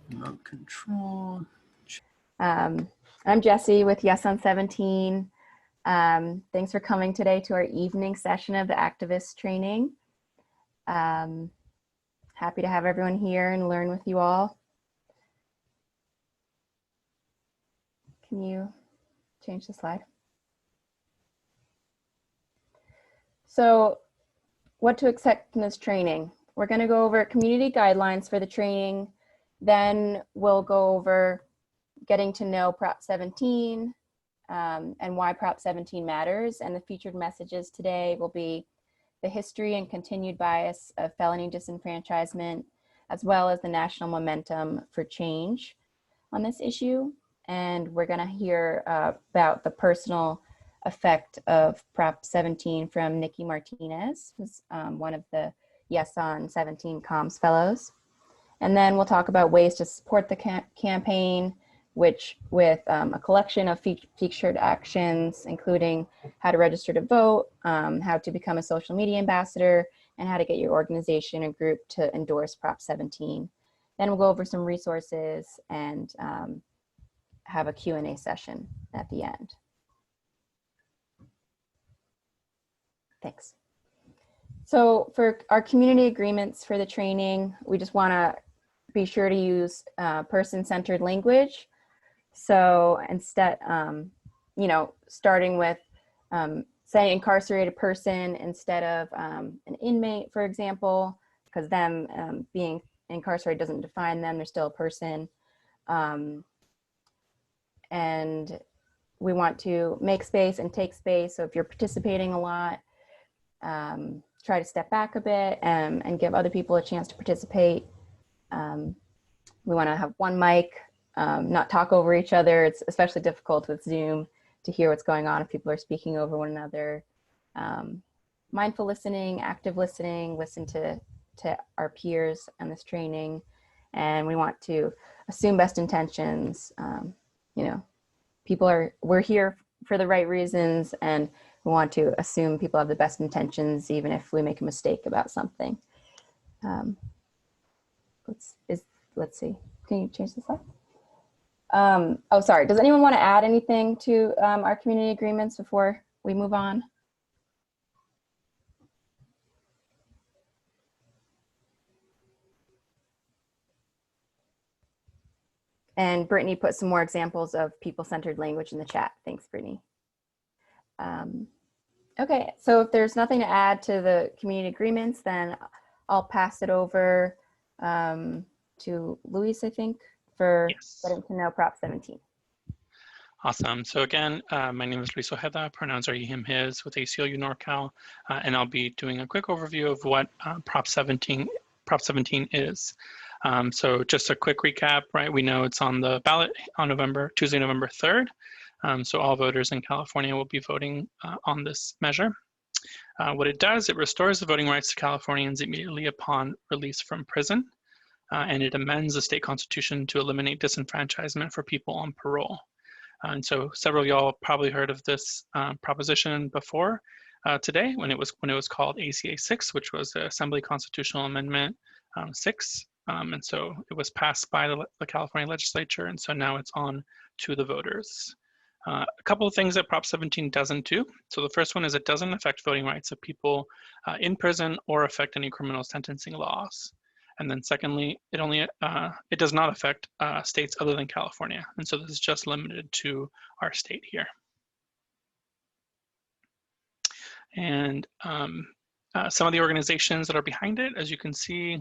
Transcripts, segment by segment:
Remote control. I'm Jessie with Yes on 17. Thanks for coming today to our evening session of the activist training. Happy to have everyone here and learn with you all. Can you change the slide? So what to expect in this training? We're going to go over community guidelines for the training. Then we'll go over getting to know Prop 17 and why Prop 17 matters. And the featured messages today will be the history and continued bias of felony disenfranchisement, as well as the national momentum for change on this issue. And we're going to hear about the personal effect of Prop 17 from Nikki Martinez, who's one of the Yes on 17 Comms Fellows. And then we'll talk about ways to support the campaign, which with a collection of featured actions, including how to register to vote, how to become a social media ambassador, and how to get your organization and group to endorse Prop 17. Then we'll go over some resources and have a Q&A session at the end. Thanks. So for our community agreements for the training, we just want to be sure to use person-centered language. So instead, you know, starting with say incarcerated person instead of an inmate, for example, because them being incarcerated doesn't define them, they're still a person. And we want to make space and take space. So if you're participating a lot, try to step back a bit and give other people a chance to participate. We want to have one mic, not talk over each other. It's especially difficult with Zoom to hear what's going on if people are speaking over one another. Mindful listening, active listening, listen to our peers on this training. And we want to assume best intentions. You know, we're here for the right reasons, and we want to assume people have the best intentions, even if we make a mistake about something. Let's see, can you change the slide? Oh, sorry, does anyone want to add anything to our community agreements before we move on? And Brittany put some more examples of people-centered language in the chat. Thanks, Brittany. Okay, so if there's nothing to add to the community agreements, then I'll pass it over to Luis, I think, for getting to know Prop 17. Awesome. So again, my name is Luis Ojeda, pronouns are he, him, his, with ACLU NorCal, and I'll be doing a quick overview of what Prop 17 is. So just a quick recap, right? We know it's on the ballot on Tuesday, November 3rd. So all voters in California will be voting on this measure. What it does, it restores the voting rights to Californians immediately upon release from prison, and it amends the state constitution to eliminate disenfranchisement for people on parole. And so several of y'all probably heard of this proposition before today when it was called ACA 6, which was the Assembly Constitutional Amendment 6. And so it was passed by the California legislature, and so now it's on to the voters. A couple of things that Prop 17 doesn't do. So the first one is it doesn't affect voting rights of people in prison or affect any criminal sentencing laws. And then secondly, it does not affect states other than California. And so this is just limited to our state here. And some of the organizations that are behind it, as you can see,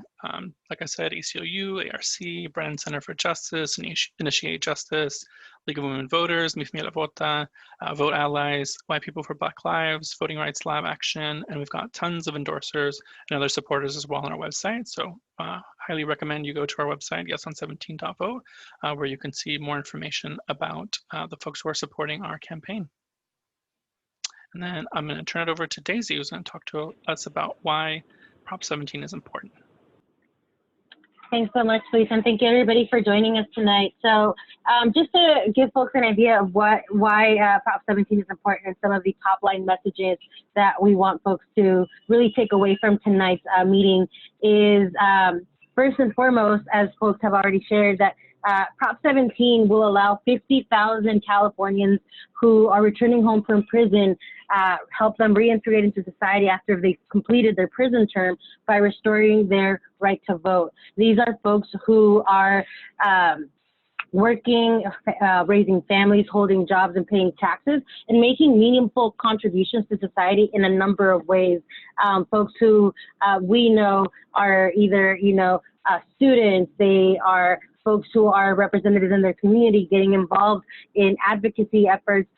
like I said, ACLU, ARC, Brennan Center for Justice, Initiate Justice, League of Women Voters, Mi Familia Vota, Vote Allies, White People for Black Lives, Voting Rights Lab Action, and we've got tons of endorsers and other supporters as well on our website. So highly recommend you go to our website, yeson17.vote, where you can see more information about the folks who are supporting our campaign. And then I'm going to turn it over to Daisy, who's going to talk to us about why Prop 17 is important. Thanks so much, Luis, and thank you everybody for joining us tonight. So just to give folks an idea of why Prop 17 is important and some of the top line messages that we want folks to really take away from tonight's meeting is first and foremost, as folks have already shared, that Prop 17 will allow 50,000 Californians who are returning home from prison, help them reintegrate into society after they've completed their prison term by restoring their right to vote. These are folks who are working, raising families, holding jobs, and paying taxes, and making meaningful contributions to society in a number of ways. Folks who we know are either, students, they are folks who are representatives in their community, getting involved in advocacy efforts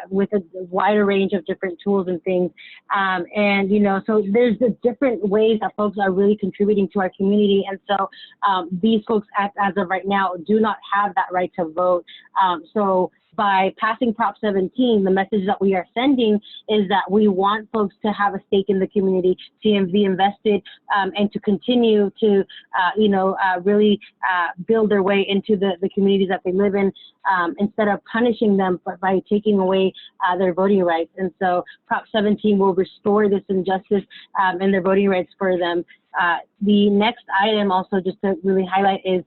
with a wider range of different tools and things. So there's the different ways that folks are really contributing to our community. And so these folks, as of right now, do not have that right to vote. So by passing Prop 17, the message that we are sending is that we want folks to have a stake in the community, to be invested, and to continue to, really build their way into the communities that they live in, instead of punishing them by taking away their voting rights. And so Prop 17 will restore this injustice and their voting rights for them. The next item also just to really highlight is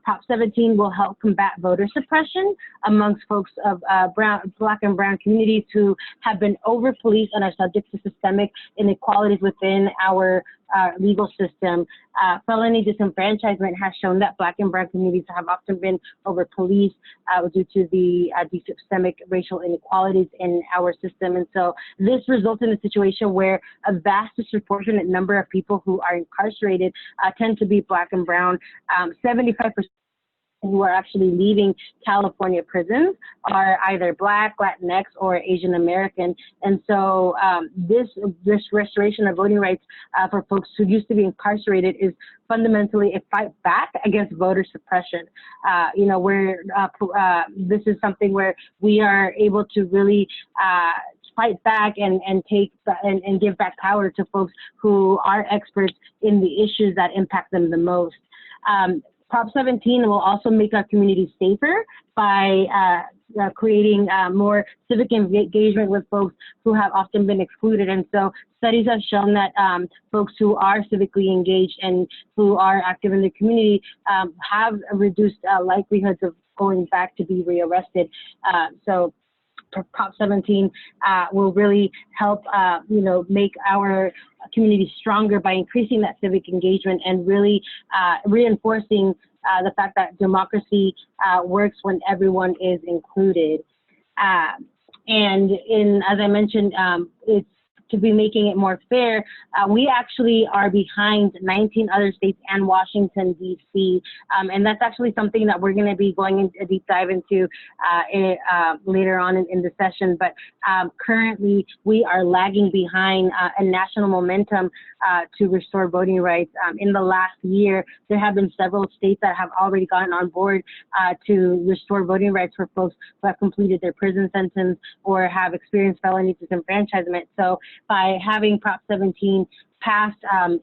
Prop 17 will help combat voter suppression amongst folks of Black and Brown communities who have been over-policed and are subject to systemic inequalities within our legal system. Felony disenfranchisement has shown that Black and Brown communities have often been over-policed due to the systemic racial inequalities in our system. And so this results in a situation where a vast disproportionate number of people who are incarcerated tend to be Black and Brown. 75% who are actually leaving California prisons are either Black, Latinx, or Asian American. And so this restoration of voting rights for folks who used to be incarcerated is fundamentally a fight back against voter suppression. This is something where we are able to really fight back and give back power to folks who are experts in the issues that impact them the most. Prop 17 will also make our communities safer by creating more civic engagement with folks who have often been excluded. And so studies have shown that folks who are civically engaged and who are active in the community have reduced likelihoods of going back to be rearrested. So Prop 17 will really help, make our community stronger by increasing that civic engagement and really reinforcing the fact that democracy works when everyone is included. And as I mentioned, it's to be making it more fair. We actually are behind 19 other states and Washington, D.C. And that's actually something that we're going to be going into a deep dive into later on in the session. But currently, we are lagging behind a national momentum to restore voting rights. In the last year, there have been several states that have already gotten on board to restore voting rights for folks who have completed their prison sentence or have experienced felony disenfranchisement. So by having Prop 17 passed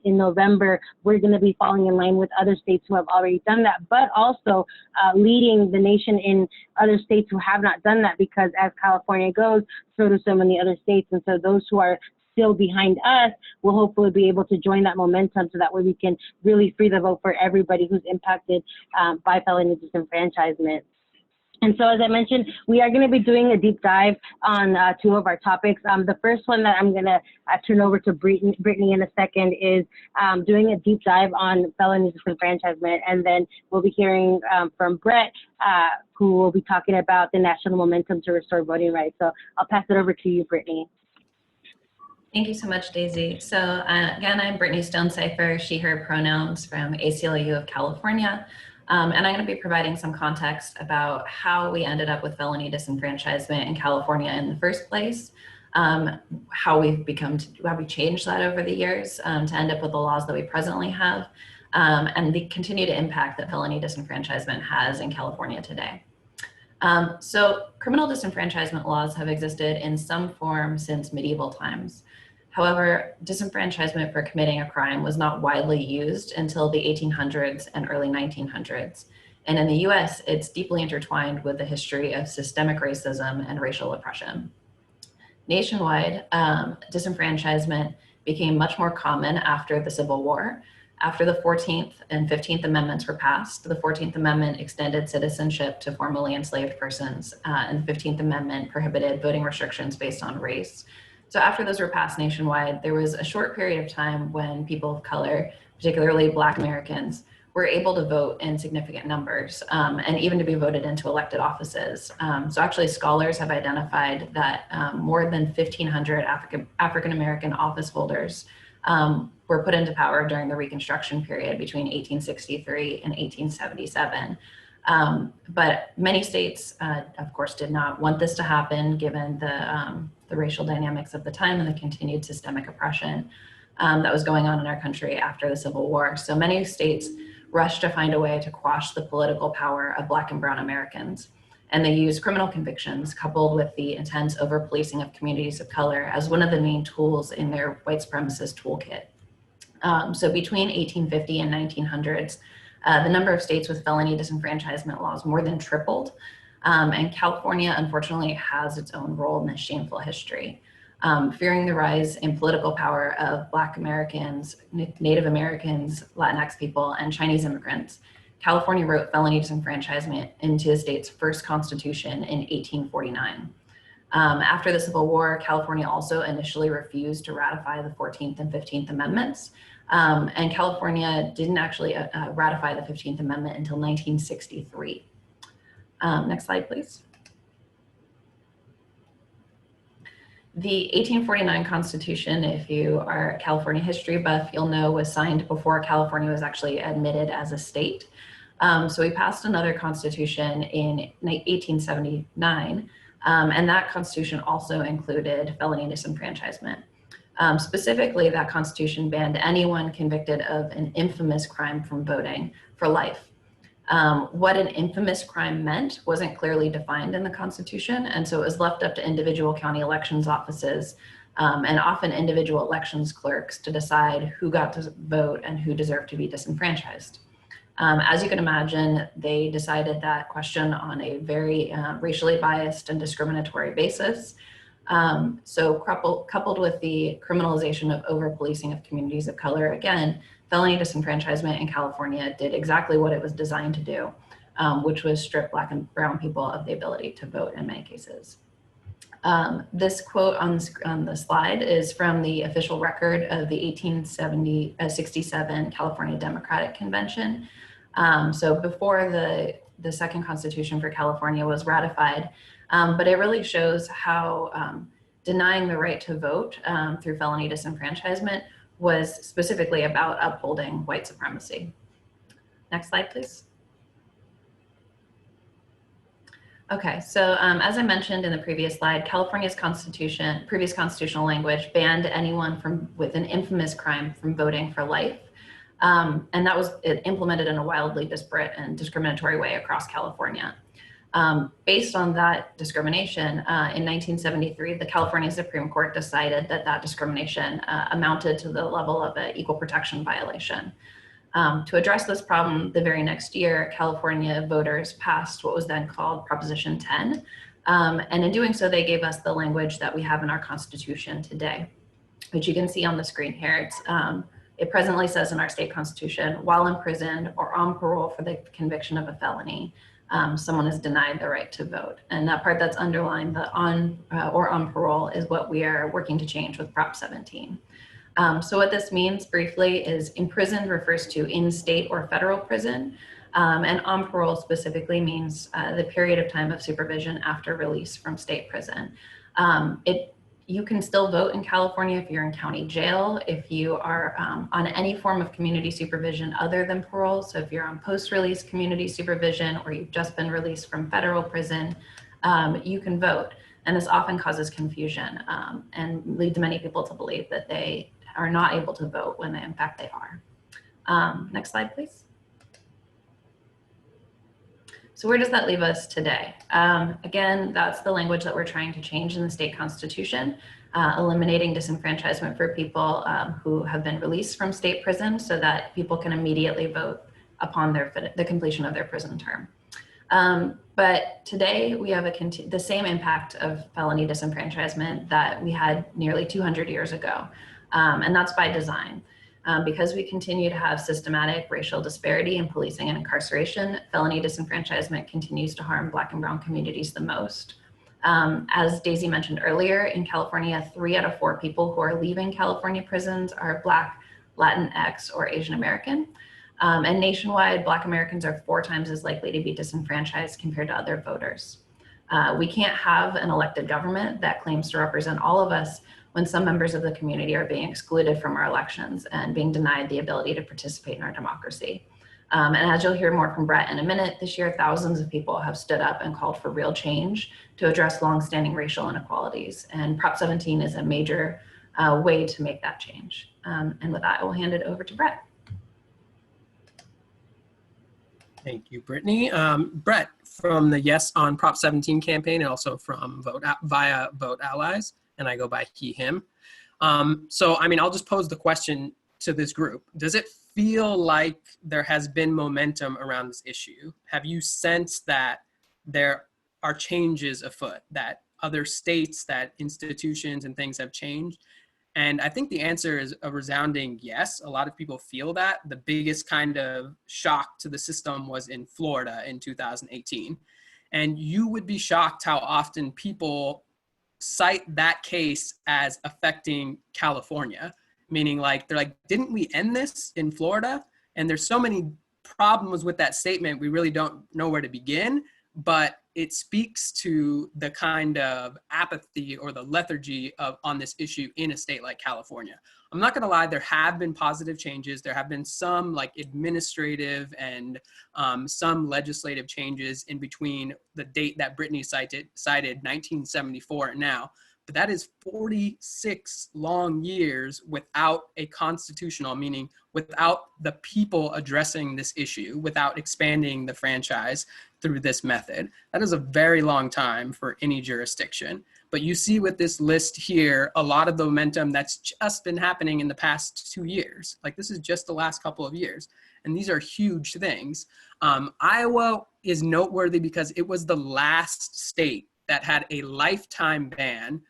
in November, we're going to be falling in line with other states who have already done that, but also leading the nation in other states who have not done that, because as California goes, so do so many other states. And so those who are still behind us will hopefully be able to join that momentum so that way we can really free the vote for everybody who's impacted by felony disenfranchisement. And so, as I mentioned, we are going to be doing a deep dive on two of our topics. The first one that I'm going to turn over to Brittany in a second is doing a deep dive on felony disenfranchisement. And then we'll be hearing from Brett, who will be talking about the national momentum to restore voting rights. So I'll pass it over to you, Brittany. Thank you so much, Daisy. So again, I'm Brittany Stone-Cipher, she, her pronouns from ACLU of California. And I'm going to be providing some context about how we ended up with felony disenfranchisement in California in the first place, how we changed that over the years to end up with the laws that we presently have, and the continued impact that felony disenfranchisement has in California today. So criminal disenfranchisement laws have existed in some form since medieval times. However, disenfranchisement for committing a crime was not widely used until the 1800s and early 1900s. And in the US, it's deeply intertwined with the history of systemic racism and racial oppression. Nationwide, disenfranchisement became much more common after the Civil War, After the 14th and 15th Amendments were passed, the 14th Amendment extended citizenship to formerly enslaved persons, and the 15th Amendment prohibited voting restrictions based on race. So after those were passed nationwide, there was a short period of time when people of color, particularly Black Americans, were able to vote in significant numbers, and even to be voted into elected offices. So actually scholars have identified that more than 1,500 African American office holders were put into power during the Reconstruction period between 1863 and 1877. But many states, of course, did not want this to happen given the racial dynamics of the time and the continued systemic oppression that was going on in our country after the Civil War. So many states rushed to find a way to quash the political power of Black and Brown Americans. And they used criminal convictions coupled with the intense over-policing of communities of color as one of the main tools in their white supremacist toolkit. So between 1850 and 1900s, the number of states with felony disenfranchisement laws more than tripled. And California, unfortunately, has its own role in this shameful history. Fearing the rise in political power of Black Americans, Native Americans, Latinx people, and Chinese immigrants, California wrote felony disenfranchisement into the state's first constitution in 1849. After the Civil War, California also initially refused to ratify the 14th and 15th Amendments, and California didn't actually ratify the 15th Amendment until 1963. Next slide, please. The 1849 Constitution, if you are a California history buff, you'll know was signed before California was actually admitted as a state. So we passed another constitution in 1879, and that constitution also included felony disenfranchisement. Specifically, that constitution banned anyone convicted of an infamous crime from voting for life. What an infamous crime meant wasn't clearly defined in the Constitution, and so it was left up to individual county elections offices and often individual elections clerks to decide who got to vote and who deserved to be disenfranchised. As you can imagine, they decided that question on a very racially biased and discriminatory basis. So coupled with the criminalization of over-policing of communities of color, again, felony disenfranchisement in California did exactly what it was designed to do, which was strip Black and Brown people of the ability to vote in many cases. This quote on the slide is from the official record of the 1867 California Democratic Convention. So before the second constitution for California was ratified, but it really shows how denying the right to vote through felony disenfranchisement was specifically about upholding white supremacy. Next slide, please. Okay, so as I mentioned in the previous slide, California's constitution, previous constitutional language banned anyone with an infamous crime from voting for life. And that was implemented in a wildly disparate and discriminatory way across California. Based on that discrimination, in 1973, the California Supreme Court decided that that discrimination amounted to the level of an equal protection violation. To address this problem, the very next year, California voters passed what was then called Proposition 10. And in doing so, they gave us the language that we have in our Constitution today, which you can see on the screen here. It presently says in our state constitution, while imprisoned or on parole for the conviction of a felony, someone is denied the right to vote. And that part that's underlined, the on or on parole, is what we are working to change with Prop 17. So what this means briefly is imprisoned refers to in-state or federal prison, and on parole specifically means the period of time of supervision after release from state prison. You can still vote in California if you're in county jail, if you are on any form of community supervision other than parole. So if you're on post-release community supervision or you've just been released from federal prison, you can vote. And this often causes confusion and leads many people to believe that they are not able to vote when in fact they are. Next slide, please. So where does that leave us today? Again, that's the language that we're trying to change in the state constitution, eliminating disenfranchisement for people who have been released from state prison so that people can immediately vote upon the completion of their prison term. But today we have the same impact of felony disenfranchisement that we had nearly 200 years ago, and that's by design. Because we continue to have systematic racial disparity in policing and incarceration, felony disenfranchisement continues to harm Black and brown communities the most. As Daisy mentioned earlier, in California, 3 out of 4 people who are leaving California prisons are Black, Latinx, or Asian American. And nationwide, Black Americans are 4 times as likely to be disenfranchised compared to other voters. We can't have an elected government that claims to represent all of us when some members of the community are being excluded from our elections and being denied the ability to participate in our democracy. And as you'll hear more from Brett in a minute, this year, thousands of people have stood up and called for real change to address longstanding racial inequalities. And Prop 17 is a major way to make that change. And with that, I will hand it over to Brett. Thank you, Brittany. Brett, from the Yes on Prop 17 campaign and also from via Vote Allies, and I go by he, him. So, I mean, I'll just pose the question to this group. Does it feel like there has been momentum around this issue? Have you sensed that there are changes afoot, that other states, that institutions and things have changed? And I think the answer is a resounding yes. A lot of people feel that. The biggest kind of shock to the system was in Florida in 2018. And you would be shocked how often people cite that case as affecting California, meaning like, they're like, didn't we end this in Florida? And there's so many problems with that statement, we really don't know where to begin, but it speaks to the kind of apathy or the lethargy on this issue in a state like California. I'm not gonna lie, there have been positive changes. There have been some like administrative and some legislative changes in between the date that Brittany cited 1974 and now. But that is 46 long years without a constitutional, meaning without the people addressing this issue, without expanding the franchise through this method. That is a very long time for any jurisdiction. But you see with this list here, a lot of the momentum that's just been happening in the past 2 years. Like this is just the last couple of years. And these are huge things. Iowa is noteworthy because it was the last state that had a lifetime ban,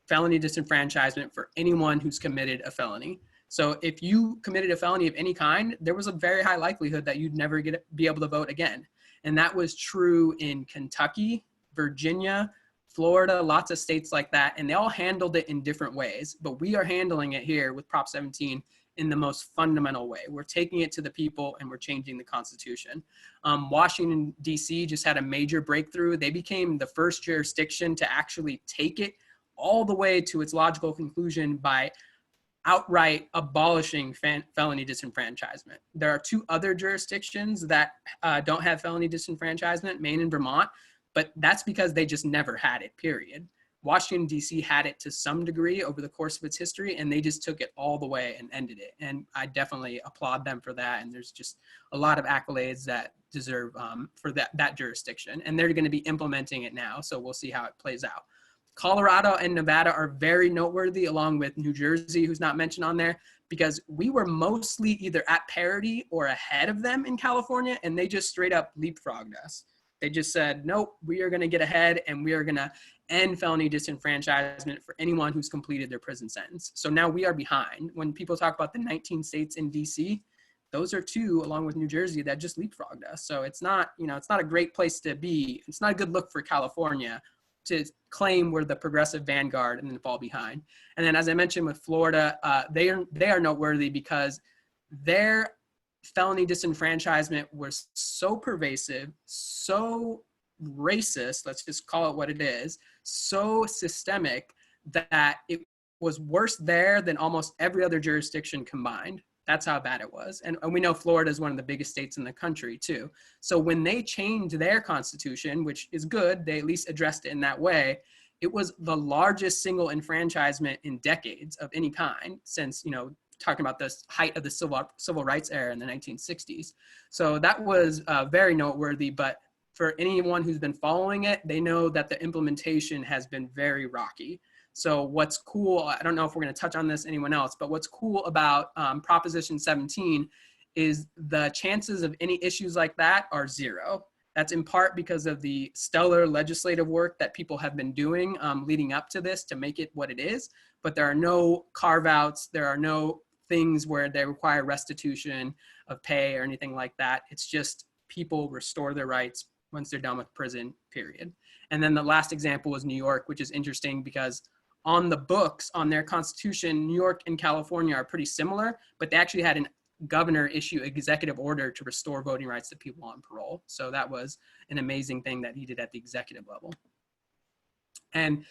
felony disenfranchisement for anyone who's committed a felony. So if you committed a felony of any kind, there was a very high likelihood that you'd never be able to vote again. And that was true in Kentucky, Virginia, Florida, lots of states like that. And they all handled it in different ways. But we are handling it here with Prop 17 in the most fundamental way. We're taking it to the people and we're changing the Constitution. Washington, D.C. just had a major breakthrough. They became the first jurisdiction to actually take it all the way to its logical conclusion by outright abolishing felony disenfranchisement. There are 2 other jurisdictions that don't have felony disenfranchisement, Maine and Vermont, but that's because they just never had it, period. Washington, D.C. had it to some degree over the course of its history, and they just took it all the way and ended it. And I definitely applaud them for that. And there's just a lot of accolades that deserve for that jurisdiction. And they're going to be implementing it now, so we'll see how it plays out. Colorado and Nevada are very noteworthy, along with New Jersey, who's not mentioned on there, because we were mostly either at parity or ahead of them in California, and they just straight up leapfrogged us. They just said, nope, we are going to get ahead and we are going to end felony disenfranchisement for anyone who's completed their prison sentence. So now we are behind. When people talk about the 19 states in DC, those are 2, along with New Jersey, that just leapfrogged us. So it's not, it's not a great place to be. It's not a good look for California to claim we're the progressive vanguard and then fall behind. And then, as I mentioned with Florida, they are noteworthy because their felony disenfranchisement was so pervasive, so racist, let's just call it what it is, so systemic that it was worse there than almost every other jurisdiction combined. That's how bad it was. And we know Florida is one of the biggest states in the country too. So when they changed their constitution, which is good, they at least addressed it in that way, it was the largest single enfranchisement in decades of any kind since, talking about the height of the civil rights era in the 1960s. So that was very noteworthy, but for anyone who's been following it, they know that the implementation has been very rocky. So what's cool, I don't know if we're going to touch on this, anyone else, but what's cool about Proposition 17 is the chances of any issues like that are 0. That's in part because of the stellar legislative work that people have been doing leading up to this to make it what it is. But there are no carve-outs, there are no things where they require restitution of pay or anything like that. It's just people restore their rights once they're done with prison, period. And then the last example was New York, which is interesting because on the books, on their constitution, New York and California are pretty similar, but they actually had an governor issue executive order to restore voting rights to people on parole. So that was an amazing thing that he did at the executive level. And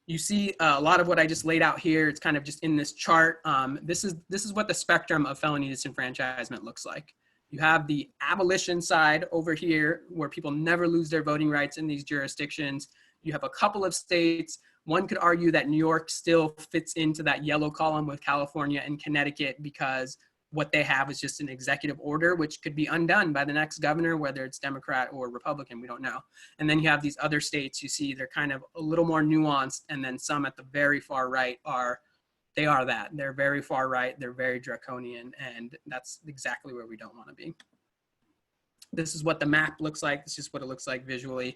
you see a lot of what I just laid out here. It's kind of just in this chart. This is what the spectrum of felony disenfranchisement looks like. You have the abolition side over here where people never lose their voting rights in these jurisdictions. You have a couple of states. One could argue that New York still fits into that yellow column with California and Connecticut because what they have is just an executive order, which could be undone by the next governor, whether it's Democrat or Republican, we don't know. And then you have these other states, you see they're kind of a little more nuanced, and then some at the very far right they are that. They're very far right, they're very draconian, and that's exactly where we don't want to be. This is what the map looks like. This is what it looks like visually.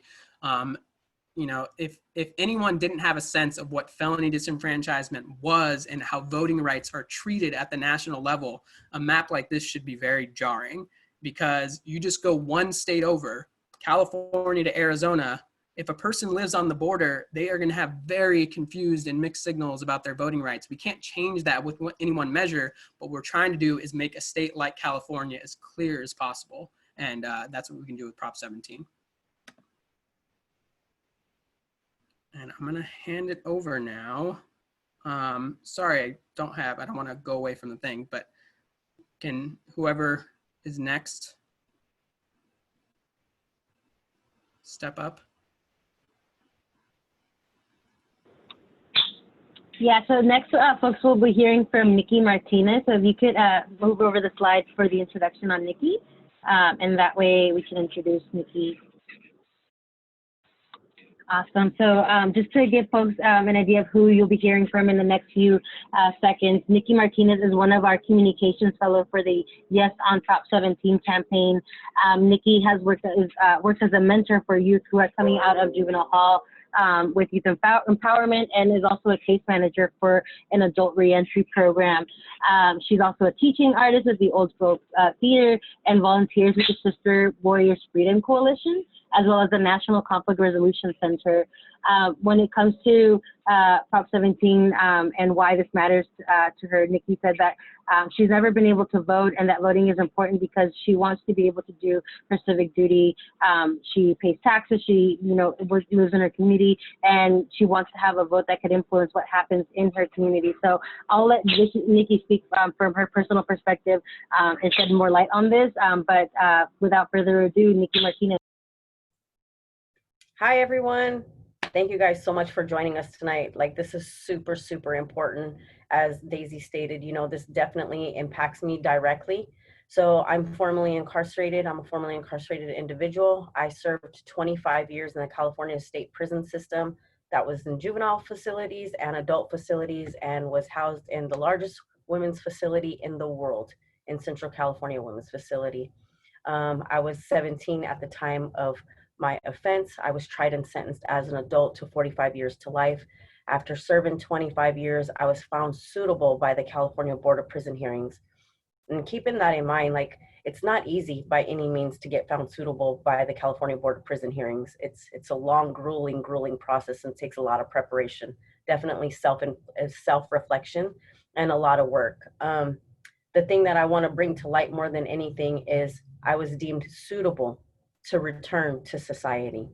You know, if anyone didn't have a sense of what felony disenfranchisement was and how voting rights are treated at the national level, a map like this should be very jarring because you just go one state over, California to Arizona. If a person lives on the border, they are going to have very confused and mixed signals about their voting rights. We can't change that with any one measure. What we're trying to do is make a state like California as clear as possible. And that's what we can do with Prop 17. And I'm gonna hand it over now. Sorry, I don't want to go away from the thing, but can whoever is next step up? Yeah, so next, folks, we'll be hearing from Nikki Martinez. So if you could move over the slides for the introduction on Nikki, and that way we can introduce Nikki. Awesome. So just to give folks an idea of who you'll be hearing from in the next few seconds, Nikki Martinez is one of our communications fellows for the Yes on Prop 17 campaign. Nikki has worked as a mentor for youth who are coming out of juvenile hall with youth empowerment, and is also a case manager for an adult reentry program. She's also a teaching artist at the Old Folks Theater and volunteers with the Sister Warriors Freedom Coalition, as well as the National Conflict Resolution Center. When it comes to Prop 17 and why this matters to her, Nikki said that she's never been able to vote, and that voting is important because she wants to be able to do her civic duty. She pays taxes, she lives in her community, and she wants to have a vote that could influence what happens in her community. So I'll let Nikki speak from her personal perspective and shed more light on this, but without further ado, Nikki Martinez. Hi, everyone. Thank you guys so much for joining us tonight. Like, this is super, super important. As Daisy stated, this definitely impacts me directly. So I'm formerly incarcerated. I'm a formerly incarcerated individual. I served 25 years in the California state prison system that was in juvenile facilities and adult facilities, and was housed in the largest women's facility in the world, in Central California Women's Facility. I was 17 at the time of my offense. I was tried and sentenced as an adult to 45 years to life. After serving 25 years, I was found suitable by the California Board of Prison Hearings. And keeping that in mind, like, it's not easy by any means to get found suitable by the California Board of Prison Hearings. It's a long, grueling process and takes a lot of preparation, definitely self-reflection and a lot of work. The thing that I want to bring to light more than anything is I was deemed suitable to return to society,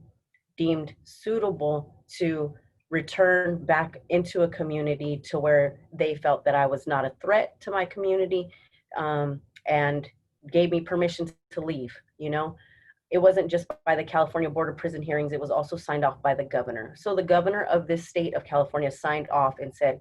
deemed suitable to return back into a community to where they felt that I was not a threat to my community, and gave me permission to leave. It wasn't just by the California Board of Prison Hearings, it was also signed off by the governor. So the governor of this state of California signed off and said,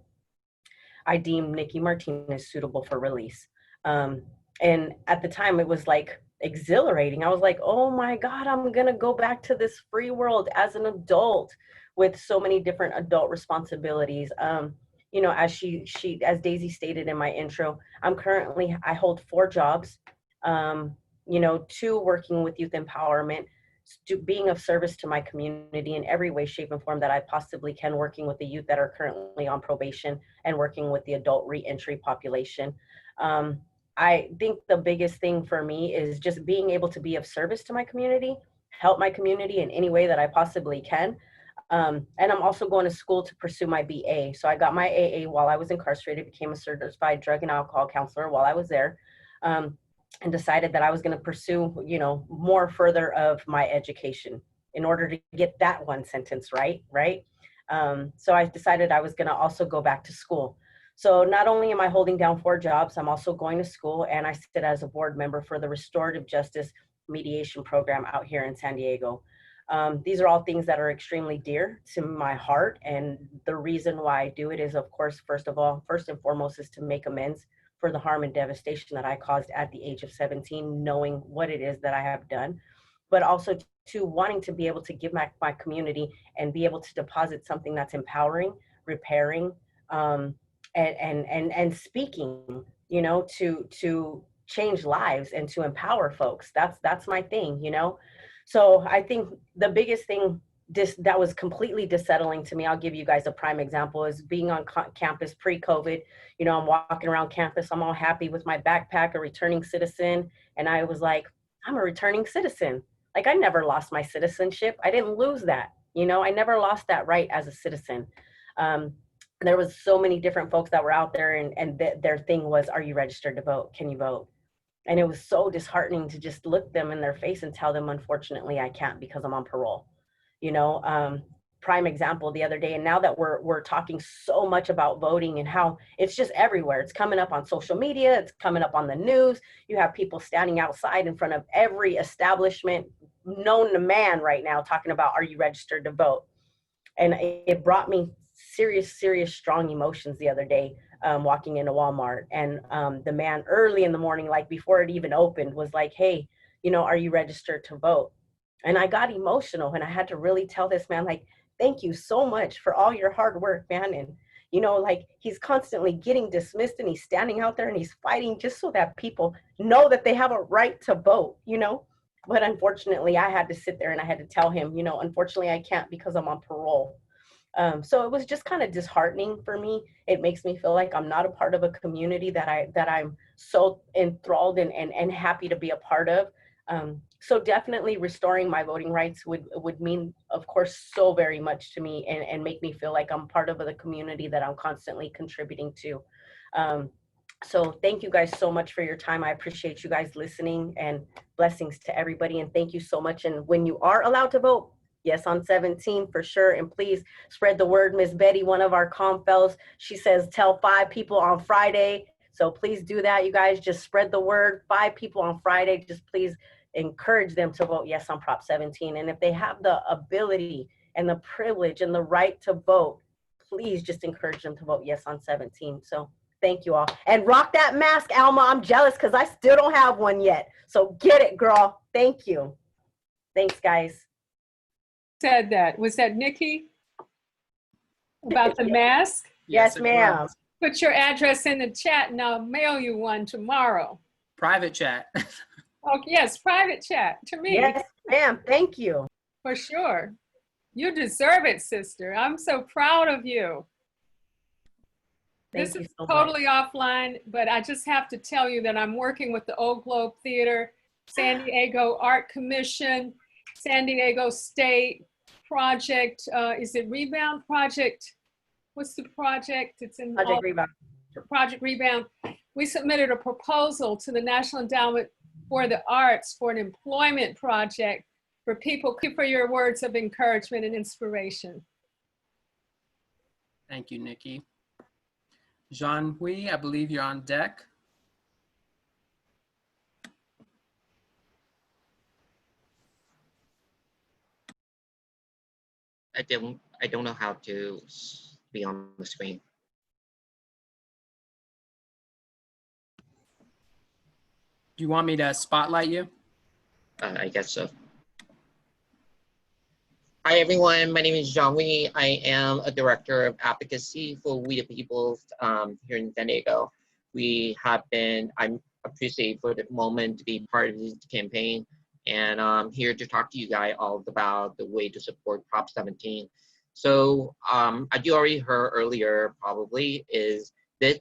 I deem Nikki Martinez suitable for release. And at the time it was like exhilarating. I was like, oh my God, I'm gonna go back to this free world as an adult with so many different adult responsibilities. As Daisy stated in my intro, I hold 4 jobs, 2 working with youth empowerment, being of service to my community in every way, shape, and form that I possibly can, working with the youth that are currently on probation and working with the adult reentry population. I think the biggest thing for me is just being able to be of service to my community, help my community in any way that I possibly can. And I'm also going to school to pursue my BA. So I got my AA while I was incarcerated, became a certified drug and alcohol counselor while I was there, and decided that I was going to pursue, more further of my education in order to get that one sentence right. So I decided I was going to also go back to school. So not only am I holding down 4 jobs, I'm also going to school, and I sit as a board member for the Restorative Justice Mediation Program out here in San Diego. These are all things that are extremely dear to my heart, and the reason why I do it is, of course, first and foremost, is to make amends for the harm and devastation that I caused at the age of 17, knowing what it is that I have done, but also to wanting to be able to give back my community and be able to deposit something that's empowering, repairing, and speaking, to change lives and to empower folks. That's my thing, So I think the biggest thing that was completely dissettling to me, I'll give you guys a prime example, is being on campus pre-COVID. I'm walking around campus, I'm all happy with my backpack, a returning citizen. And I was like, I'm a returning citizen. Like, I never lost my citizenship. I didn't lose that. I never lost that right as a citizen. There was so many different folks that were out there, and their thing was, are you registered to vote? Can you vote? And it was so disheartening to just look them in their face and tell them, unfortunately, I can't because I'm on parole. Prime example the other day, and now that we're talking so much about voting and how it's just everywhere. It's coming up on social media. It's coming up on the news. You have people standing outside in front of every establishment known to man right now talking about, are you registered to vote? And it brought me serious, strong emotions the other day, walking into Walmart. And the man early in the morning, like before it even opened, was like, hey, are you registered to vote? And I got emotional, and I had to really tell this man, like, thank you so much for all your hard work, man. And, like, he's constantly getting dismissed, and he's standing out there and he's fighting just so that people know that they have a right to vote, But unfortunately, I had to sit there and I had to tell him, unfortunately, I can't because I'm on parole. So it was just kind of disheartening for me. It makes me feel like I'm not a part of a community that I'm so enthralled and happy to be a part of. So definitely restoring my voting rights would mean, of course, so very much to me, and make me feel like I'm part of the community that I'm constantly contributing to. So thank you guys so much for your time. I appreciate you guys listening, and blessings to everybody. And thank you so much. And when you are allowed to vote, yes, on 17 for sure. And please spread the word. Miss Betty, one of our comm fellows, she says, tell 5 people on Friday. So please do that, you guys. Just spread the word. 5 people on Friday. Just please encourage them to vote yes on Prop 17. And if they have the ability and the privilege and the right to vote, please just encourage them to vote yes on 17. So thank you all. And rock that mask, Alma. I'm jealous because I still don't have one yet. So get it, girl. Thank you. Thanks, guys. Said that. Was that Nikki? About the mask? Yes, ma'am. Put your address in the chat and I'll mail you one tomorrow. Private chat. Oh, yes, private chat to me. Yes, ma'am. Thank you. For sure. You deserve it, sister. I'm so proud of you. This is totally offline, but I just have to tell you that I'm working with the Old Globe Theater, San Diego Art Commission, San Diego State Project. Is it Rebound Project? What's the project? It's in Project Rebound. Project Rebound. We submitted a proposal to the National Endowment for the Arts for an employment project for people. Thank you for your words of encouragement and inspiration. Thank you, Nikki. Jean-Hui, I believe you're on deck. I don't know how to be on the screen. Do you want me to spotlight you? I guess so. Hi everyone, my name is Jean-Hui. I am a director of advocacy for We the People here in San Diego. I'm appreciated for the moment to be part of this campaign, and I'm here to talk to you guys all about the way to support Prop 17. So as you already heard earlier, probably, is this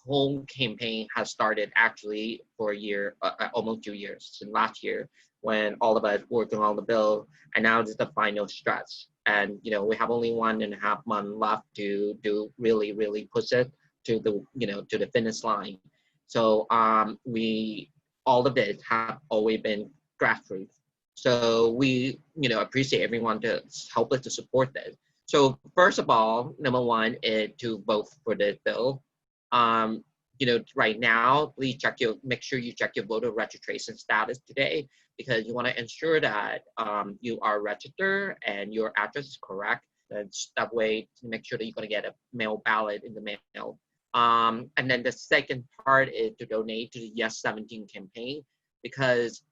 whole campaign has started actually for a year, almost 2 years, since last year, when all of us working on the bill, and now it's the final stretch. And we have only 1.5 months left to really push it to the to the finish line. So all of it have always been grassroots. So we appreciate everyone to help us to support this. So first of all, number one is to vote for the bill. Right now, please make sure you check your voter registration status today, because you want to ensure that you are registered and your address is correct. That way, to make sure that you're going to get a mail ballot in the mail. And then the second part is to donate to the Yes 17 campaign, because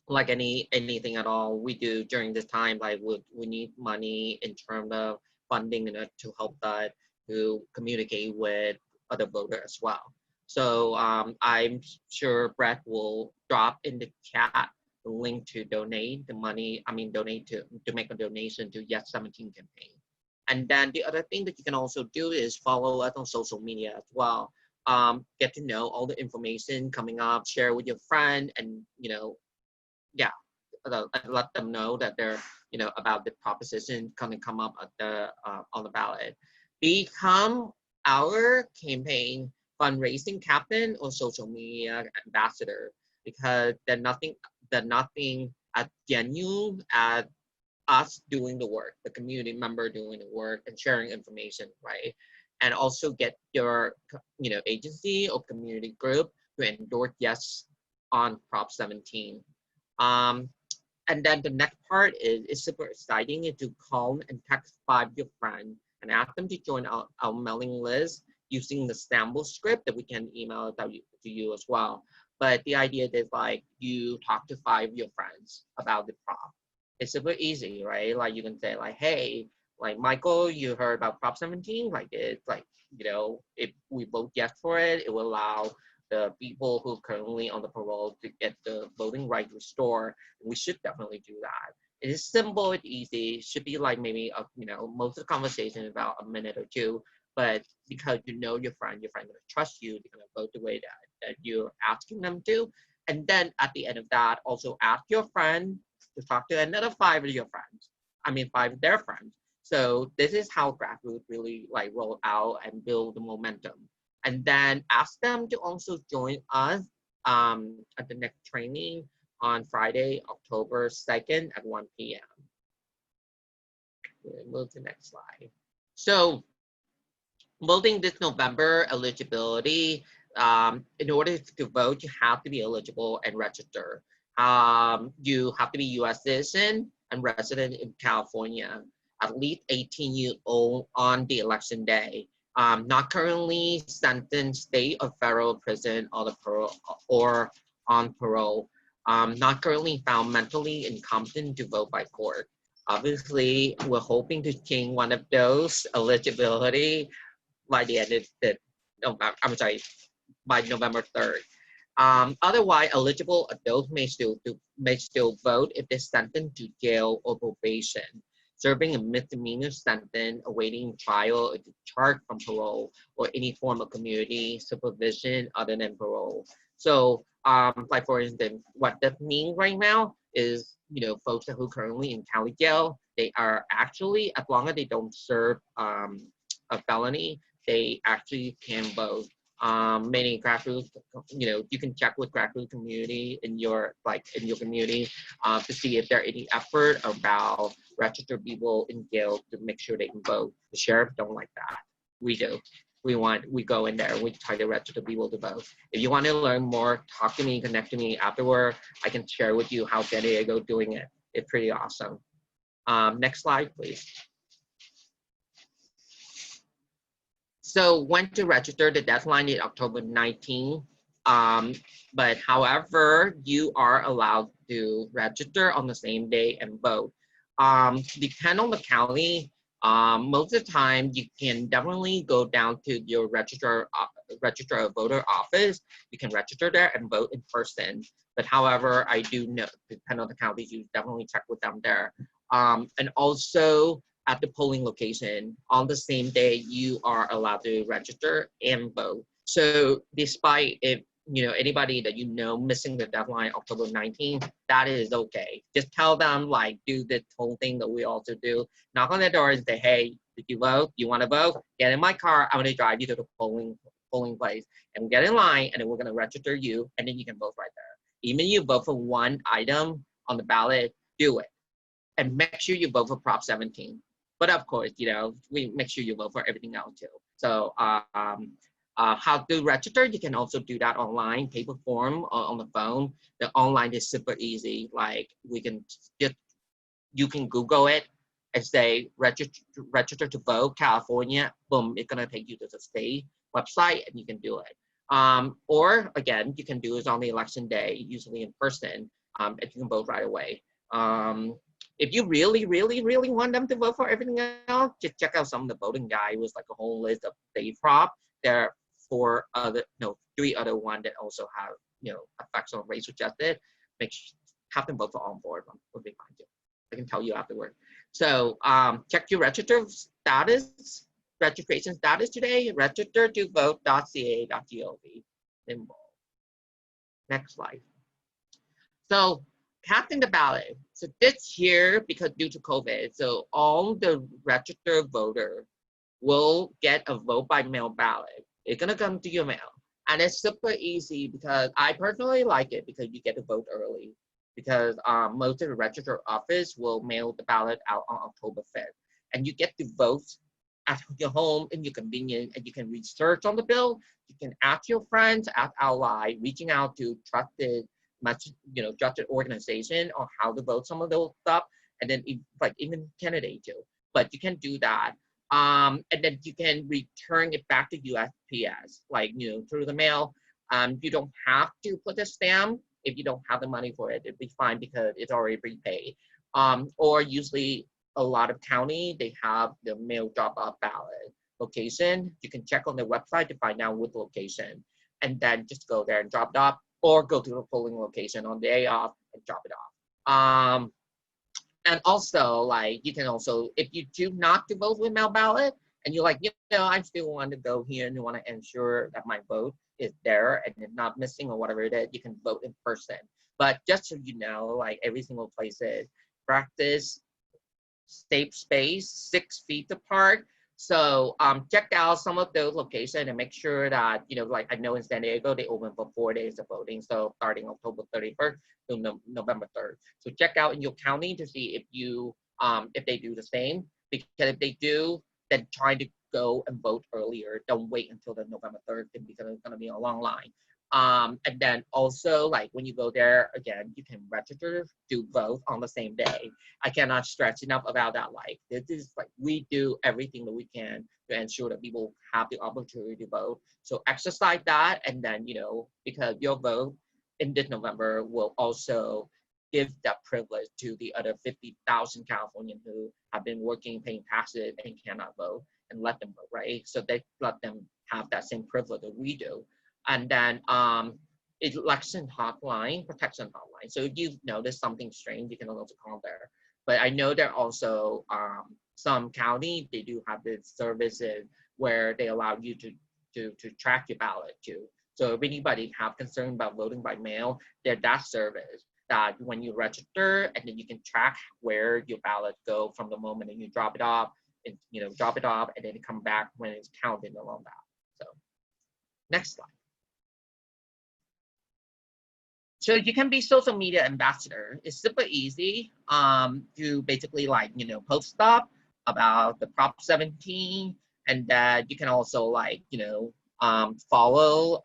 like anything at all we do during this time, like we need money in terms of funding to help that to communicate with other voters as well. So I'm sure Brett will drop in the chat the link to donate the money. Donate to make a donation to Yes 17 campaign. And then the other thing that you can also do is follow us on social media as well. Get to know all the information coming up, share with your friend, and let them know that they're about the proposition going to come up at the on the ballot. Become our campaign fundraising captain or social media ambassador, because they're nothing as genuine as us doing the work, the community member doing the work and sharing information, right? And also get your agency or community group to endorse yes on Prop 17. And then the next part is super exciting, is to call and text 5 your friends and ask them to join our mailing list using the sample script that we can email to you as well. But the idea is like you talk to 5 of your friends about the prop. It's super easy, right? Like you can say like, hey, like Michael, you heard about Prop 17? Like it's like, if we vote yes for it, it will allow the people who are currently on the parole to get the voting right restored. We should definitely do that. It is simple and easy. It should be like maybe most of the conversation about a minute or 2, but because your friend gonna trust you, they're gonna vote the way that you're asking them to. And then at the end of that, also ask your friend to talk to another 5 of your friends. 5 of their friends. So this is how grassroots really like roll out and build the momentum. And then ask them to also join us at the next training on Friday, October 2nd at 1 p.m. We'll move to the next slide. So voting this November eligibility, in order to vote, you have to be eligible and register. You have to be U.S. citizen and resident in California, at least 18 years old on the election day. Not currently sentenced state or federal prison or on parole. Not currently found mentally incompetent to vote by court. Obviously, we're hoping to change one of those eligibility by the end of by November 3rd. Otherwise, eligible adults may still vote if they're sentenced to jail or probation, serving a misdemeanor sentence, awaiting trial, or discharge from parole, or any form of community supervision other than parole. So, like for instance, what that means right now is, folks who are currently in county jail, they are actually, as long as they don't serve a felony, they actually can vote. Many grassroots, you can check with grassroots community in your community to see if there are any effort about register people in jail to make sure they can vote. The sheriff don't like that. We do. We go in there and we try to register people to vote. If you want to learn more, talk to me, connect to me afterward. I can share with you how San Diego doing it. It's pretty awesome. Next slide, please. So when to register, the deadline is October 19. But however, you are allowed to register on the same day and vote. Depend on the county. Most of the time, you can definitely go down to your register a voter office. You can register there and vote in person. But however, I do know, depending on the counties, you definitely check with them there. And also at the polling location, on the same day, you are allowed to register and vote. So despite if anybody that missing the deadline October 19th, that is okay. Just tell them, like, do the whole thing that we also do. Knock on the door and say, hey, did you vote? You want to vote? Get in my car. I'm going to drive you to the polling place and get in line, and then we're going to register you, and then you can vote right there. Even if you vote for one item on the ballot, do it. And make sure you vote for Prop 17. But of course, we make sure you vote for everything else too. So how to register, you can also do that online, paper form on the phone. The online is super easy. Like you can Google it and say register to vote California. Boom, it's gonna take you to the state website and you can do it. Or again, you can do it on the election day, usually in person, if you can vote right away. If you really, really, really want them to vote for everything else, just check out some of the voting guide with like a whole list of state prop. There are 3 other ones that also have, effects on racial justice. Have them vote for on board. Would be fine too. I can tell you afterward. So check your registration status today. Register to vote.ca.gov. Next slide. So casting the ballot. So this year, because due to COVID, so all the registered voters will get a vote by mail ballot. It's gonna come to your mail. And it's super easy because I personally like it because you get to vote early. Because most of the registered office will mail the ballot out on October 5th. And you get to vote at your home in your convenience, and you can research on the bill. You can ask your friends, ask ally, reaching out to trusted organization on how to vote some of those stuff, and then even candidate too. But you can do that. And then you can return it back to USPS, through the mail. You don't have to put a stamp if you don't have the money for it. It'd be fine because it's already prepaid. Or usually a lot of county, they have the mail drop-off ballot location. You can check on their website to find out which location, and then just go there and drop it off, or go to the polling location on the day off and drop it off. And also, you can also, if you choose not to vote with mail ballot, and you're like, I still want to go here and you want to ensure that my vote is there and it's not missing or whatever it is, you can vote in person. But just so you know, every single place is practice safe space, 6 feet apart. So check out some of those locations and make sure that, I know in San Diego, they open for 4 days of voting. So starting October 31st to November 3rd. So check out in your county to see if they do the same. Because if they do, then try to go and vote earlier. Don't wait until the November 3rd because it's gonna be a long line. And then also, when you go there, again, you can register to vote on the same day. I cannot stress enough about that. This is we do everything that we can to ensure that people have the opportunity to vote. So exercise that, and then, because your vote in this November will also give that privilege to the other 50,000 Californians who have been working, paying taxes, and cannot vote, and let them vote, right? So they let them have that same privilege that we do. And then election hotline, protection hotline. So if you notice something strange, you can also call there. But I know there are also some county, they do have this services where they allow you to track your ballot too. So if anybody have concern about voting by mail, there's that service that when you register, and then you can track where your ballot go from the moment that you drop it off, and and then it come back when it's counted along that. So next slide. So you can be social media ambassador. It's super easy to basically post stuff about the Prop 17, and that you can also follow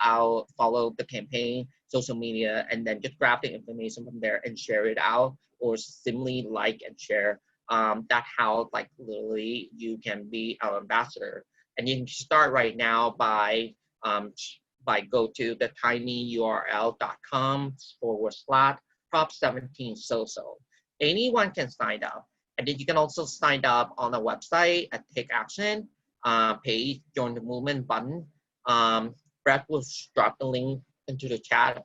the campaign social media, and then just grab the information from there and share it out, or simply and share. That's how literally you can be our ambassador. And you can start right now by go to the tinyurl.com/Prop17social. Anyone can sign up. And then you can also sign up on the website at Take Action page, join the movement button. Brett will drop the link into the chat,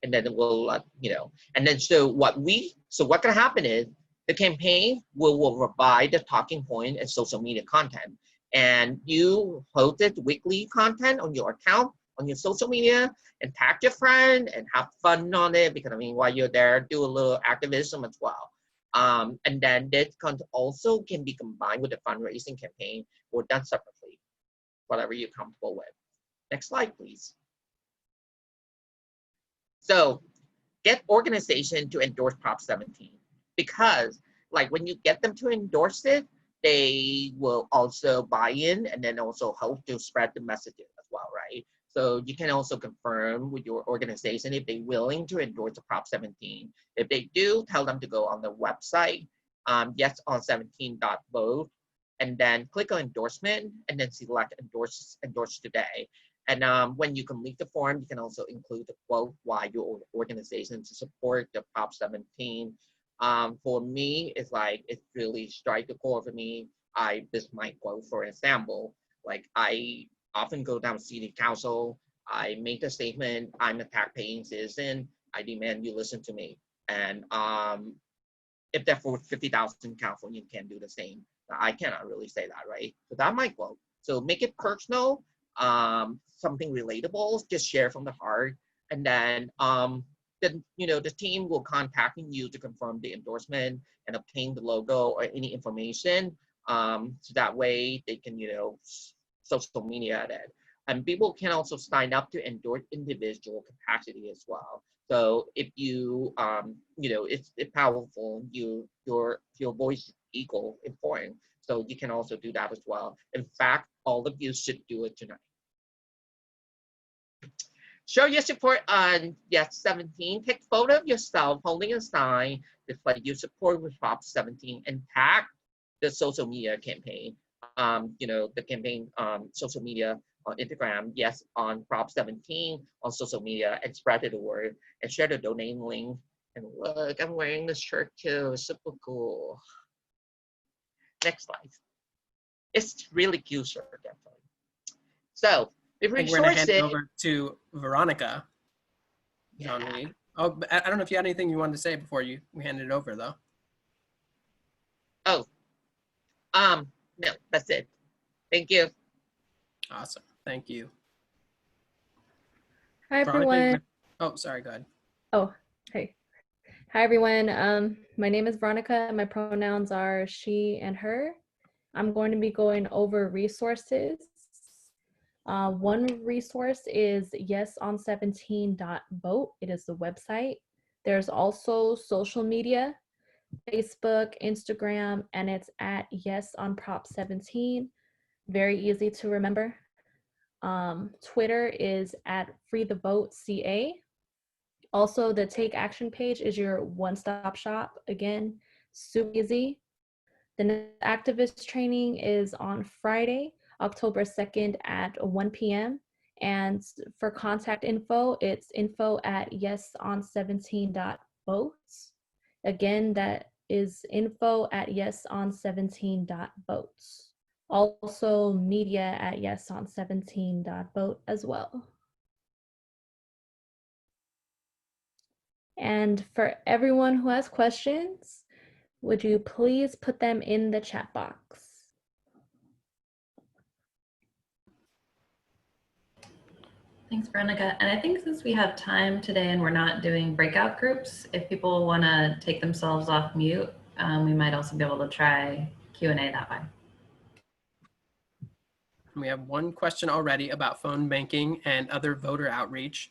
and then we'll let you know. And then so what's gonna happen is the campaign will provide the talking point and social media content. And you posted weekly content on your account, on your social media and tag your friend and have fun on it, because I mean, while you're there, do a little activism as well. And then this also can be combined with a fundraising campaign or done separately, whatever you're comfortable with. Next slide, please. So get organization to endorse Prop 17, because like when you get them to endorse it, they will also buy in and then also help to spread the messages as well, right? So you can also confirm with your organization if they're willing to endorse the Prop 17. If they do, tell them to go on the website, yeson17.vote, and then click on endorsement and then select endorse today. And when you complete the form, you can also include the quote why your organization to support the Prop 17. For me, it's like, it really strike the core for me. This might quote, for example, like I often go down to city council, I make a statement, I'm a tax-paying citizen, I demand you listen to me. And if therefore 50,000 Californians can do the same, I cannot really say that, right? So that might quote. So make it personal, something relatable, just share from the heart. And then the team will contact you to confirm the endorsement and obtain the logo or any information. So that way they can, social media it. And people can also sign up to endorse individual capacity as well. So if you, it's powerful, your voice is equal important. So you can also do that as well. In fact, all of you should do it tonight. Show your support on Yes 17. Take a photo of yourself holding a sign display your support with Prop 17 and tag the social media campaign. The campaign social media on Instagram, yes, on Prop 17 on social media, and spread the word and share the donate link. And look, I'm wearing this shirt too. Super cool. Next slide. It's really cute shirt, definitely. So if I think we're gonna hand it over to Veronica. Yeah. Oh, I don't know if you had anything you wanted to say before we handed it over, though. Oh, no, that's it. Thank you. Awesome, thank you. Hi, Veronica, everyone. oh, sorry, go ahead. Oh, hey. Hi, everyone. My name is Veronica. My pronouns are she and her. I'm going to be going over resources. One resource is yeson17.vote. It is the website. There's also social media, Facebook, Instagram, and it's at YesOnProp17. Very easy to remember. Twitter is at FreeTheVoteCA. Also, the Take Action page is your one-stop shop. Again, super easy. The next activist training is on Friday, October 2nd at 1 p.m. And for contact info, it's info@yeson17.vote. Again, that is info@yeson17.vote. Also media@yeson17.vote as well. And for everyone who has questions, would you please put them in the chat box? Thanks, Veronica. And I think since we have time today and we're not doing breakout groups, if people want to take themselves off mute, we might also be able to try Q&A that way. We have one question already about phone banking and other voter outreach.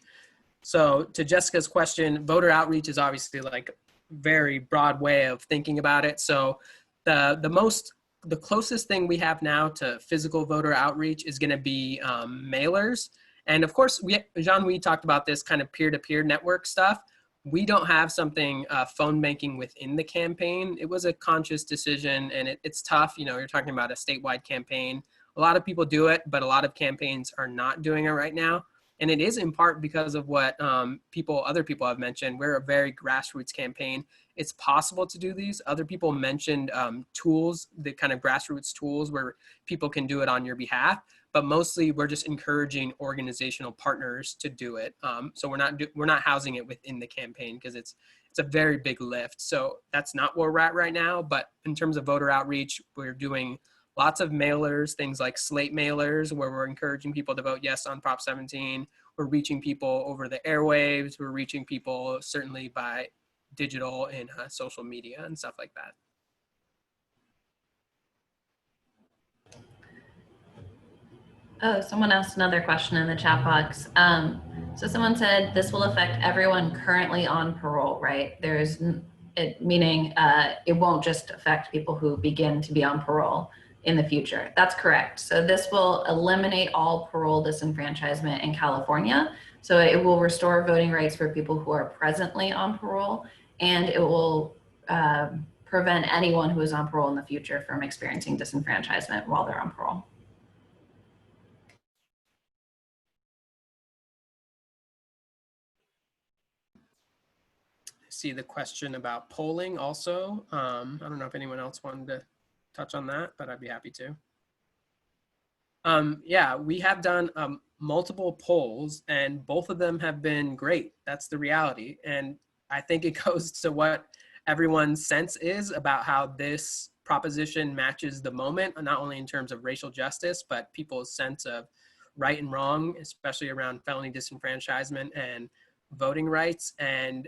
So to Jessica's question, voter outreach is obviously like a very broad way of thinking about it. So the closest thing we have now to physical voter outreach is going to be mailers. And of course, Jean-Louis talked about this kind of peer-to-peer network stuff. We don't have something phone banking within the campaign. It was a conscious decision, and it's tough. You're talking about a statewide campaign. A lot of people do it, but a lot of campaigns are not doing it right now. And it is in part because of what other people have mentioned. We're a very grassroots campaign. It's possible to do these. Other people mentioned tools, the kind of grassroots tools where people can do it on your behalf. But mostly we're just encouraging organizational partners to do it. So we're not housing it within the campaign because it's a very big lift. So that's not where we're at right now. But in terms of voter outreach, we're doing lots of mailers, things like slate mailers, where we're encouraging people to vote yes on Prop 17. We're reaching people over the airwaves. We're reaching people certainly by digital and social media and stuff like that. Oh, someone asked another question in the chat box. So someone said this will affect everyone currently on parole, right? Meaning it won't just affect people who begin to be on parole in the future. That's correct. So this will eliminate all parole disenfranchisement in California. So it will restore voting rights for people who are presently on parole, and it will prevent anyone who is on parole in the future from experiencing disenfranchisement while they're on parole. See the question about polling also. I don't know if anyone else wanted to touch on that, but I'd be happy to. Yeah, we have done multiple polls and both of them have been great. That's the reality. And I think it goes to what everyone's sense is about how this proposition matches the moment, not only in terms of racial justice, but people's sense of right and wrong, especially around felony disenfranchisement and voting rights. And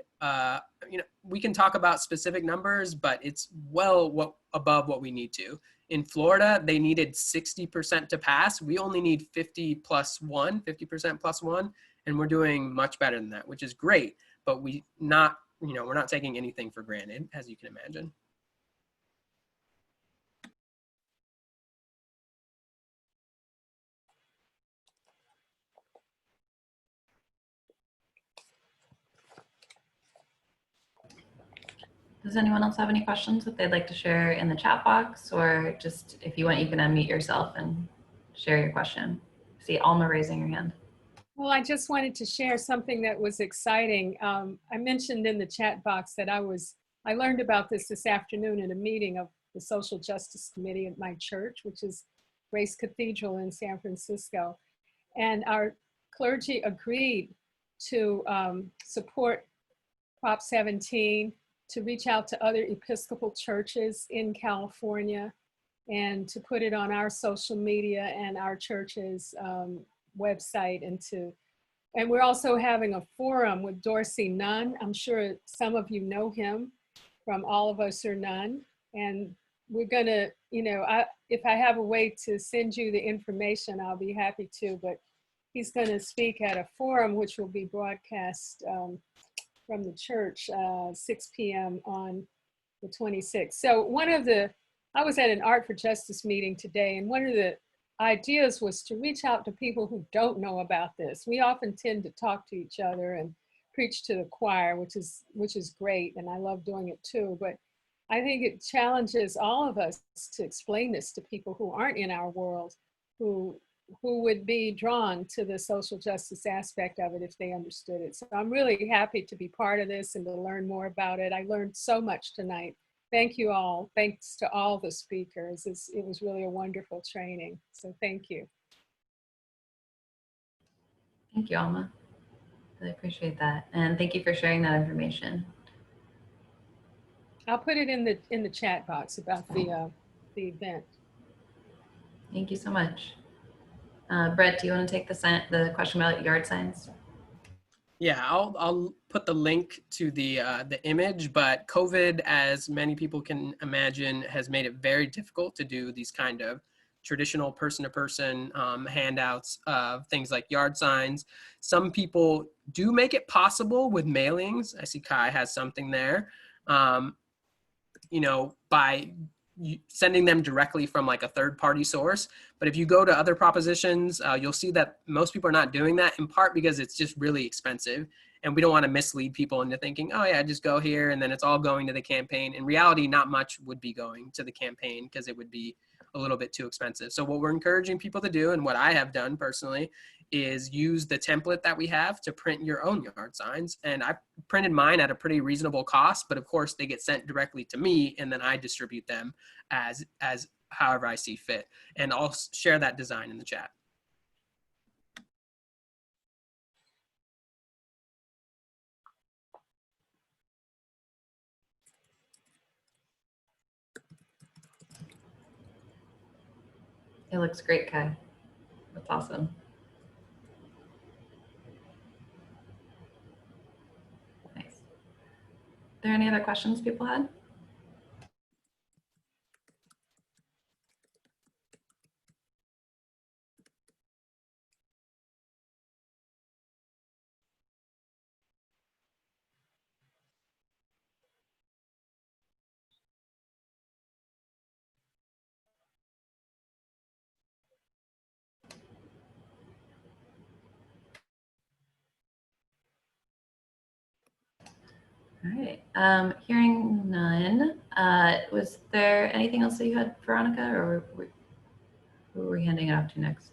you know, we can talk about specific numbers, but it's well above what we need to. In Florida, they needed 60% to pass. We only need 50% plus one, and we're doing much better than that, which is great. But we're not taking anything for granted, as you can imagine. Does anyone else have any questions that they'd like to share in the chat box, or just if you want, you can unmute yourself and share your question. See Alma raising her hand. Well, I just wanted to share something that was exciting. I mentioned in the chat box that I learned about this afternoon at a meeting of the Social Justice Committee at my church, which is Grace Cathedral in San Francisco. And our clergy agreed to support Prop 17, to reach out to other Episcopal churches in California and to put it on our social media and our church's website. And we're also having a forum with Dorsey Nunn. I'm sure some of you know him from All of Us or None. And we're gonna, if I have a way to send you the information, I'll be happy to, but he's gonna speak at a forum which will be broadcast from the church, 6 p.m. on the 26th. So I was at an Art for Justice meeting today, and one of the ideas was to reach out to people who don't know about this. We often tend to talk to each other and preach to the choir, which is great, and I love doing it too. But I think it challenges all of us to explain this to people who aren't in our world, who would be drawn to the social justice aspect of it if they understood it. So I'm really happy to be part of this and to learn more about it. I learned so much tonight. Thank you all. Thanks to all the speakers. It was really a wonderful training. So thank you. Thank you, Alma. Really appreciate that. And thank you for sharing that information. I'll put it in the chat box about the event. Thank you so much. Brett, do you want to take the question about yard signs? Yeah, I'll put the link to the image, but COVID, as many people can imagine, has made it very difficult to do these kind of traditional person-to-person handouts of things like yard signs. Some people do make it possible with mailings. I see Kai has something there. By sending them directly from like a third-party source. But if you go to other propositions, you'll see that most people are not doing that, in part because it's just really expensive. And we don't want to mislead people into thinking, oh yeah, just go here and then it's all going to the campaign. In reality, not much would be going to the campaign because it would be a little bit too expensive. So what we're encouraging people to do, and what I have done personally, is use the template that we have to print your own yard signs. And I printed mine at a pretty reasonable cost, but of course they get sent directly to me and then I distribute them as however I see fit. And I'll share that design in the chat. It looks great, Kai. That's awesome. Nice. Are there any other questions people had? All right. Hearing none, was there anything else that you had, Veronica, or who were we handing it off to next?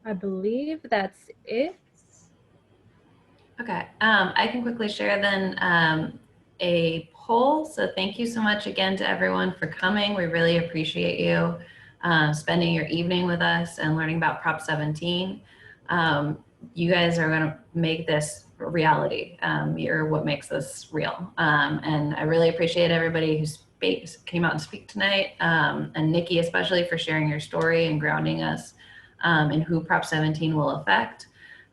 I believe that's it. Okay, I can quickly share then a poll. So thank you so much again to everyone for coming. We really appreciate you spending your evening with us and learning about Prop 17. You guys are going to make this a reality. You're what makes this real. And I really appreciate everybody who came out and speak tonight, and Nikki especially for sharing your story and grounding us in who Prop 17 will affect.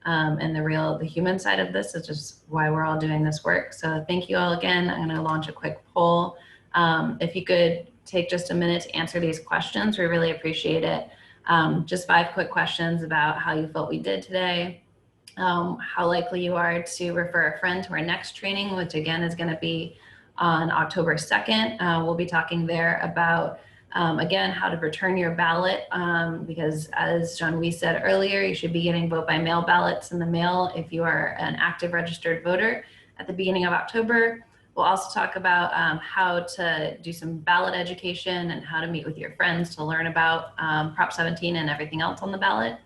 And the human side of this is just why we're all doing this work. So thank you all again. I'm going to launch a quick poll. If you could take just a minute to answer these questions, we really appreciate it. Just 5 quick questions about how you felt we did today, how likely you are to refer a friend to our next training, which again is going to be on October 2nd. We'll be talking there about again, how to return your ballot, because as Jean-Louis said earlier, you should be getting vote by mail ballots in the mail if you are an active registered voter at the beginning of October. We'll also talk about how to do some ballot education and how to meet with your friends to learn about Prop 17 and everything else on the ballot.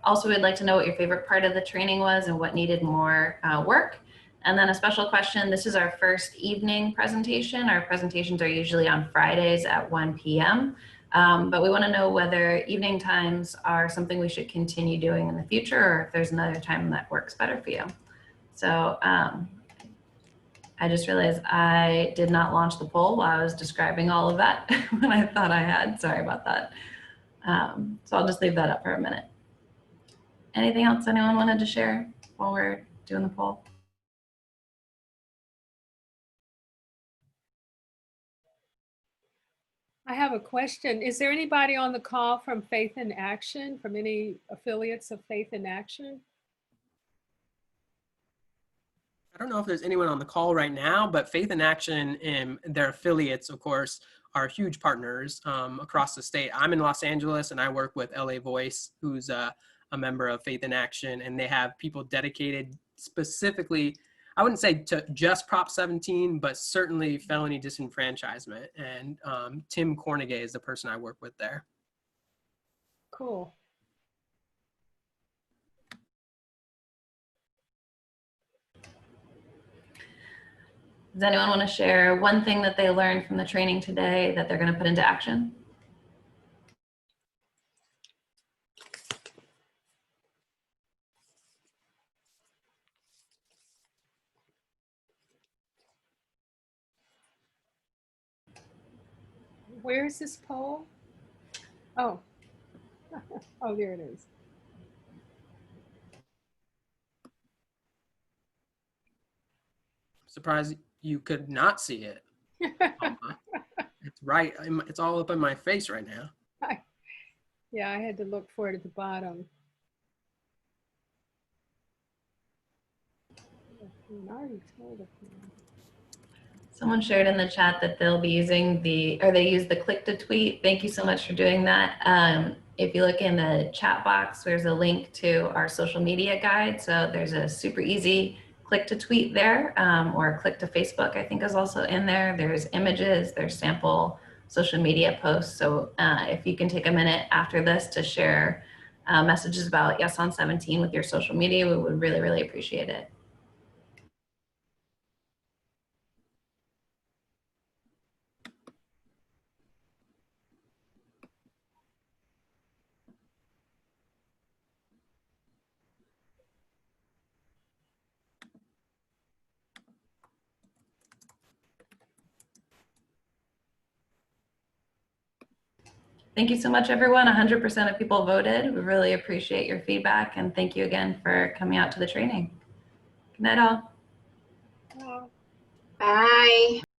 Also, we'd like to know what your favorite part of the training was and what needed more work. And then a special question, this is our first evening presentation. Our presentations are usually on Fridays at 1 p.m. But we want to know whether evening times are something we should continue doing in the future, or if there's another time that works better for you. So I just realized I did not launch the poll while I was describing all of that when I thought I had. Sorry about that. So I'll just leave that up for a minute. Anything else anyone wanted to share while we're doing the poll? I have a question. Is there anybody on the call from Faith in Action, from any affiliates of Faith in Action? I don't know if there's anyone on the call right now, but Faith in Action and their affiliates, of course, are huge partners across the state. I'm in Los Angeles and I work with LA Voice, who's a member of Faith in Action, and they have people dedicated specifically, I wouldn't say to just Prop 17, but certainly felony disenfranchisement. And Tim Cornegay is the person I work with there. Cool. Does anyone want to share one thing that they learned from the training today that they're going to put into action? Where is this poll? Oh, oh, there it is. Surprised you could not see it. It's right. It's all up in my face right now. Yeah, I had to look for it at the bottom. Someone shared in the chat that they'll be using they use the click to tweet. Thank you so much for doing that. If you look in the chat box, there's a link to our social media guide. So there's a super easy click to tweet there, or click to Facebook, I think is also in there. There's images, there's sample social media posts. So if you can take a minute after this to share messages about Yes on 17 with your social media, we would really, really appreciate it. Thank you so much, everyone. 100% of people voted. We really appreciate your feedback, and thank you again for coming out to the training. Good night, all. Uh, Bye.